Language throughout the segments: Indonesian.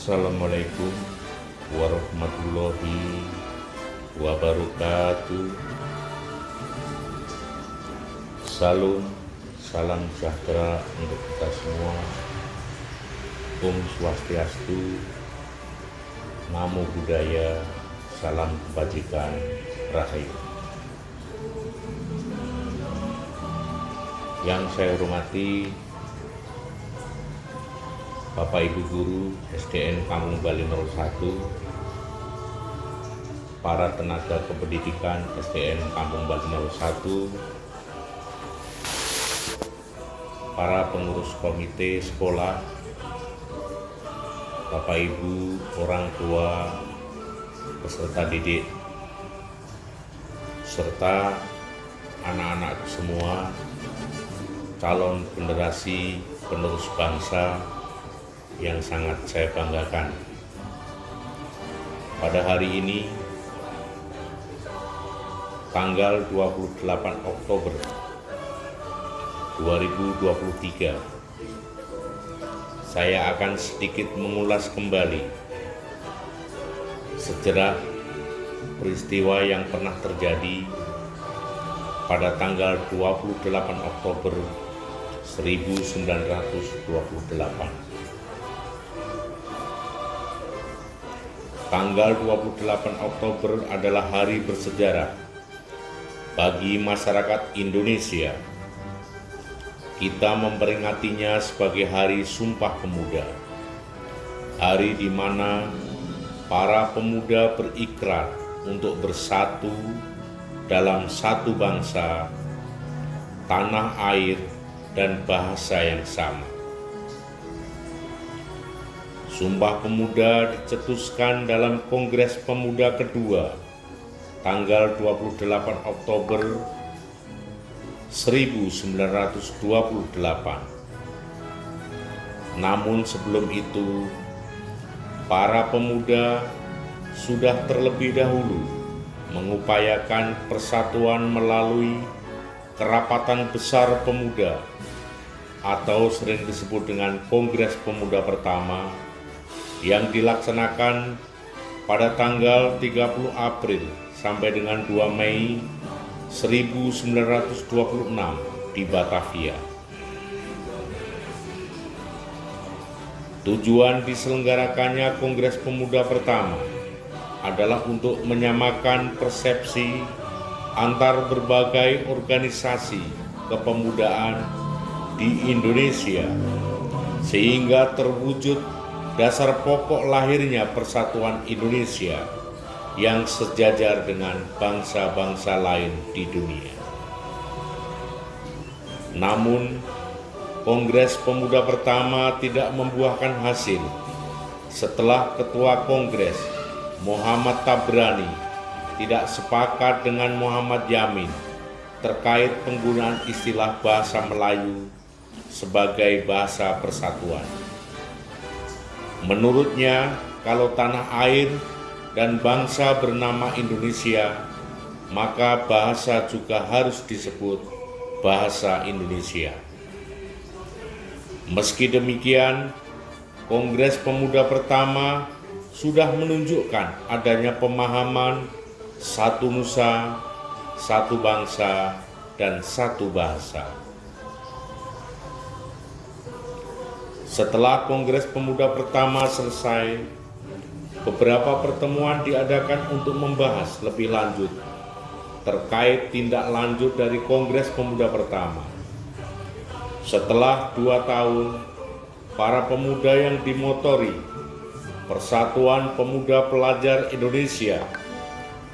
Assalamualaikum warahmatullahi wabarakatuh. Salam sejahtera untuk kita semua. Om Swastiastu, Namo Buddhaya, salam kebajikan, rahayu. Yang saya hormati Bapak Ibu Guru SDN Kampung Bali 01, para tenaga kependidikan SDN Kampung Bali 01, para pengurus komite sekolah, Bapak Ibu, orang tua, peserta didik, serta anak-anak semua, calon generasi penerus bangsa yang sangat saya banggakan. Pada hari ini, tanggal 28 Oktober 2023, saya akan sedikit mengulas kembali sejarah peristiwa yang pernah terjadi pada tanggal 28 Oktober 1928. Tanggal 28 Oktober adalah hari bersejarah bagi masyarakat Indonesia. Kita memperingatinya sebagai Hari Sumpah Pemuda, hari di mana para pemuda berikrar untuk bersatu dalam satu bangsa, tanah air, dan bahasa yang sama. Sumpah Pemuda dicetuskan dalam Kongres Pemuda kedua tanggal 28 Oktober 1928. Namun sebelum itu, para pemuda sudah terlebih dahulu mengupayakan persatuan melalui Kerapatan Besar Pemuda atau sering disebut dengan Kongres Pemuda pertama yang dilaksanakan pada tanggal 30 April sampai dengan 2 Mei 1926 di Batavia. Tujuan diselenggarakannya Kongres Pemuda pertama adalah untuk menyamakan persepsi antar berbagai organisasi kepemudaan di Indonesia sehingga terwujud dasar pokok lahirnya persatuan Indonesia yang sejajar dengan bangsa-bangsa lain di dunia. Namun, Kongres Pemuda pertama tidak membuahkan hasil setelah Ketua Kongres Muhammad Tabrani tidak sepakat dengan Muhammad Yamin terkait penggunaan istilah bahasa Melayu sebagai bahasa persatuan. Menurutnya, kalau tanah air dan bangsa bernama Indonesia, maka bahasa juga harus disebut bahasa Indonesia. Meski demikian, Kongres Pemuda pertama sudah menunjukkan adanya pemahaman satu nusa, satu bangsa, dan satu bahasa. Setelah Kongres Pemuda pertama selesai, beberapa pertemuan diadakan untuk membahas lebih lanjut terkait tindak lanjut dari Kongres Pemuda pertama. Setelah 2 tahun, para pemuda yang dimotori Persatuan Pemuda Pelajar Indonesia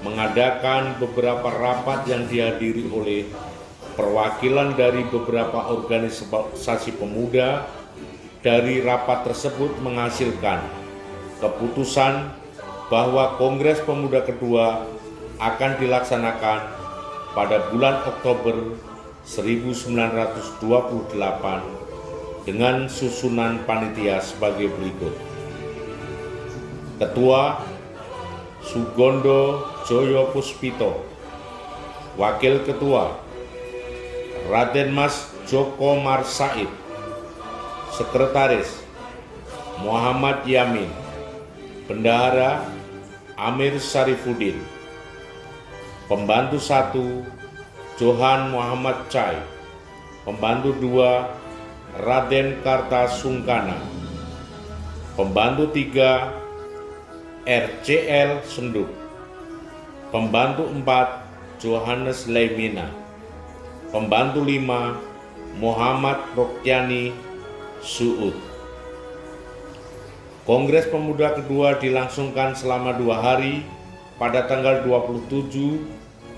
mengadakan beberapa rapat yang dihadiri oleh perwakilan dari beberapa organisasi pemuda. Dari rapat tersebut menghasilkan keputusan bahwa Kongres Pemuda kedua akan dilaksanakan pada bulan Oktober 1928 dengan susunan panitia sebagai berikut. Ketua Sugondo Joyo Puspito, Wakil Ketua Raden Mas Joko Marsaid, Sekretaris Muhammad Yamin, Bendahara Amir Syarifuddin. Pembantu 1 Johan Muhammad Chai. Pembantu 2 Raden Kartasungkana. Pembantu 3 RCL Senduk. Pembantu 4 Johannes Leimina. Pembantu 5 Muhammad Rokyani Suud. Kongres Pemuda kedua dilangsungkan selama 2 hari pada tanggal 27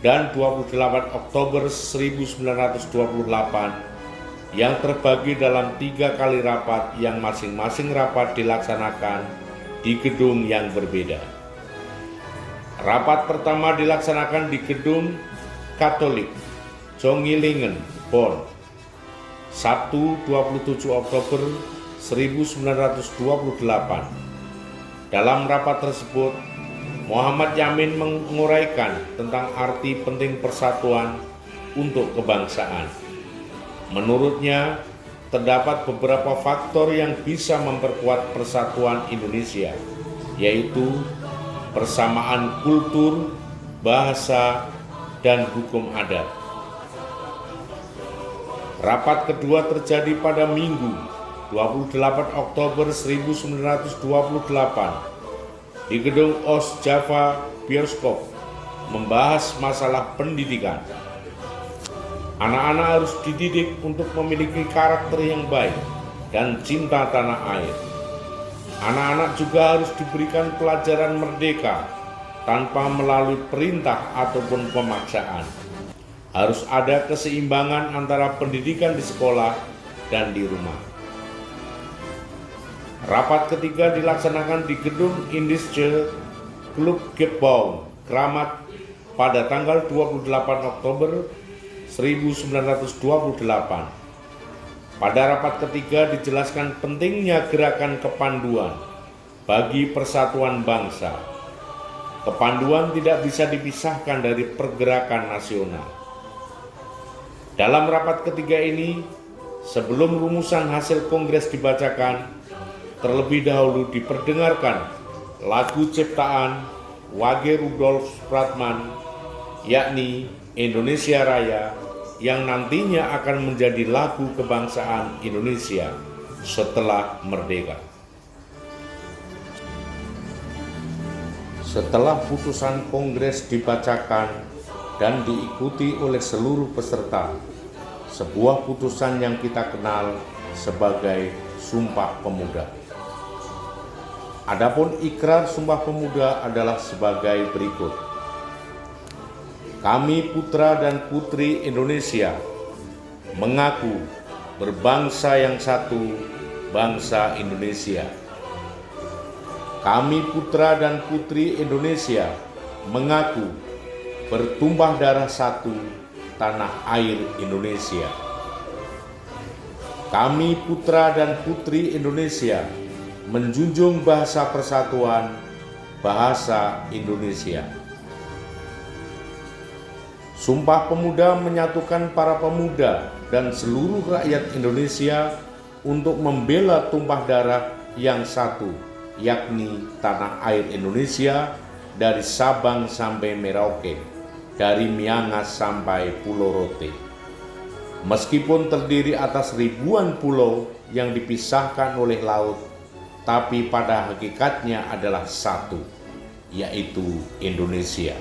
dan 28 Oktober 1928 yang terbagi dalam 3 kali rapat yang masing-masing rapat dilaksanakan di gedung yang berbeda. Rapat pertama dilaksanakan di Gedung Katolik Jongilingen, Bonn, Sabtu 27 Oktober 1928. Dalam rapat tersebut, Muhammad Yamin menguraikan tentang arti penting persatuan untuk kebangsaan. Menurutnya, terdapat beberapa faktor yang bisa memperkuat persatuan Indonesia, yaitu persamaan kultur, bahasa, dan hukum adat. Rapat kedua terjadi pada Minggu 28 Oktober 1928 di Gedung Ostjava Bioskop, membahas masalah pendidikan. Anak-anak harus dididik untuk memiliki karakter yang baik dan cinta tanah air. Anak-anak juga harus diberikan pelajaran merdeka tanpa melalui perintah ataupun pemaksaan. Harus ada keseimbangan antara pendidikan di sekolah dan di rumah. Rapat ketiga dilaksanakan di Gedung Indische Clubgebouw, Kramat pada tanggal 28 Oktober 1928. Pada rapat ketiga dijelaskan pentingnya gerakan kepanduan bagi persatuan bangsa. Kepanduan tidak bisa dipisahkan dari pergerakan nasional. Dalam rapat ketiga ini, sebelum rumusan hasil kongres dibacakan, terlebih dahulu diperdengarkan lagu ciptaan Wage Rudolf Supratman, yakni Indonesia Raya, yang nantinya akan menjadi lagu kebangsaan Indonesia setelah merdeka. Setelah putusan kongres dibacakan dan diikuti oleh seluruh peserta, sebuah putusan yang kita kenal sebagai Sumpah Pemuda. Adapun ikrar Sumpah Pemuda adalah sebagai berikut. Kami putra dan putri Indonesia mengaku berbangsa yang satu, bangsa Indonesia. Kami putra dan putri Indonesia mengaku bertumpah darah satu, tanah air Indonesia. Kami putra dan putri Indonesia menjunjung bahasa persatuan, bahasa Indonesia. Sumpah Pemuda menyatukan para pemuda dan seluruh rakyat Indonesia untuk membela tumpah darah yang satu, yakni tanah air Indonesia dari Sabang sampai Merauke, dari Miangas sampai Pulau Rote. Meskipun terdiri atas ribuan pulau yang dipisahkan oleh laut, tapi pada hakikatnya adalah satu, yaitu Indonesia.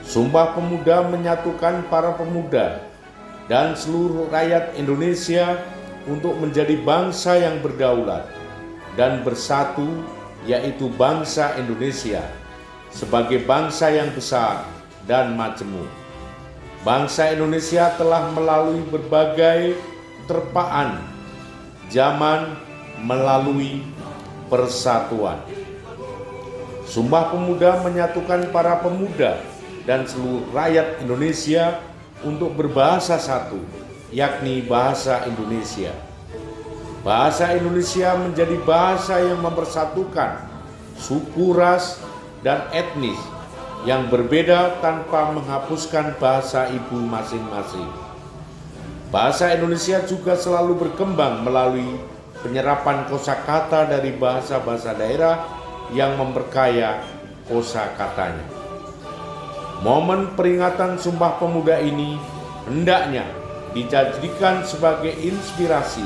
Sumpah Pemuda menyatukan para pemuda dan seluruh rakyat Indonesia untuk menjadi bangsa yang berdaulat dan bersatu, yaitu bangsa Indonesia sebagai bangsa yang besar dan majemuk. Bangsa Indonesia telah melalui berbagai terpaan zaman melalui persatuan. Sumpah Pemuda menyatukan para pemuda dan seluruh rakyat Indonesia untuk berbahasa satu, yakni bahasa Indonesia. Bahasa Indonesia menjadi bahasa yang mempersatukan suku, ras, dan etnis yang berbeda tanpa menghapuskan bahasa ibu masing-masing. Bahasa Indonesia juga selalu berkembang melalui penyerapan kosakata dari bahasa-bahasa daerah yang memperkaya kosakatanya. Momen peringatan Sumpah Pemuda ini hendaknya dijadikan sebagai inspirasi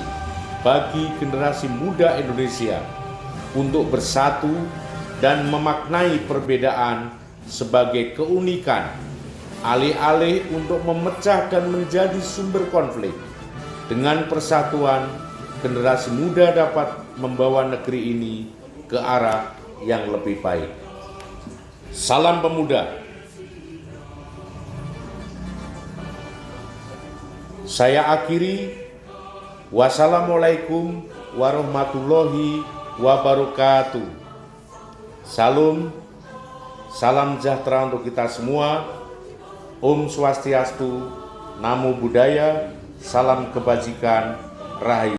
bagi generasi muda Indonesia untuk bersatu dan memaknai perbedaan sebagai keunikan, alih-alih untuk memecah dan menjadi sumber konflik. Dengan persatuan, generasi muda dapat membawa negeri ini ke arah yang lebih baik. Salam pemuda. Saya akhiri. Wassalamualaikum warahmatullahi wabarakatuh. Salam sejahtera untuk kita semua. Om Swastiastu, Namo Buddhaya, salam kebajikan, Rahayu.